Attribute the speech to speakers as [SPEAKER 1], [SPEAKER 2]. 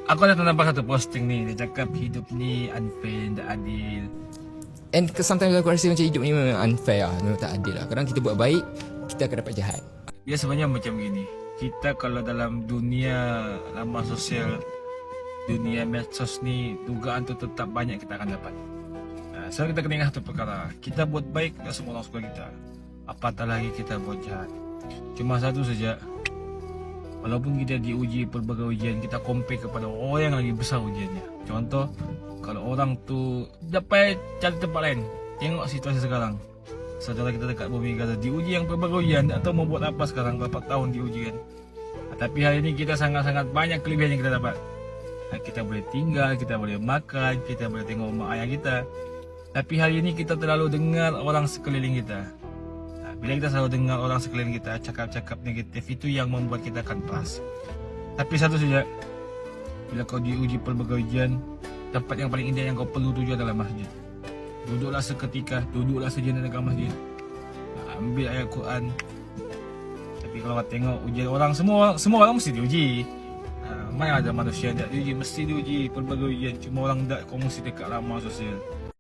[SPEAKER 1] Aku ada nampak satu posting ni, dia cakap hidup ni unfair, tak adil.
[SPEAKER 2] And sometimes aku rasa macam hidup ni memang unfair lah. Memang tak adil lah. Kadang kita buat baik, kita akan dapat jahat.
[SPEAKER 1] Dia sebenarnya macam gini. Kita kalau dalam dunia laman sosial, dunia medsos ni, dugaan tu tetap banyak kita akan dapat. So kita kena ingat satu perkara. Kita buat baik, tak semua orang suka kita. Apatah lagi kita buat jahat. Cuma satu saja. Walaupun kita diuji pelbagai ujian, kita compare kepada orang yang lagi besar ujiannya. Contoh, kalau orang tu dapat cari tempat lain, tengok situasi sekarang. Saudara kita dekat bumi Gaza diuji yang pelbagai ujian, tak tahu mau buat apa sekarang, berapa tahun diuji kan. Tapi hari ini kita sangat-sangat banyak kelebihan yang kita dapat. Kita boleh tinggal, kita boleh makan, kita boleh tengok mak ayah kita. Tapi hari ini kita terlalu dengar orang sekeliling kita. Bila kita selalu dengar orang sekeliling kita cakap-cakap negatif, itu yang membuat kita akan keras. Tapi satu saja, bila kau diuji pelbagai ujian, tempat yang paling indah yang kau perlu tuju adalah masjid. Duduklah seketika, duduklah sejenak dekat masjid, ambil ayat Quran. Tapi kalau kau tengok ujian orang, semua orang mesti diuji. Mana ada manusia yang tak diuji, mesti diuji pelbagai ujian. Cuma orang tak, kau mesti dekat lama sosial.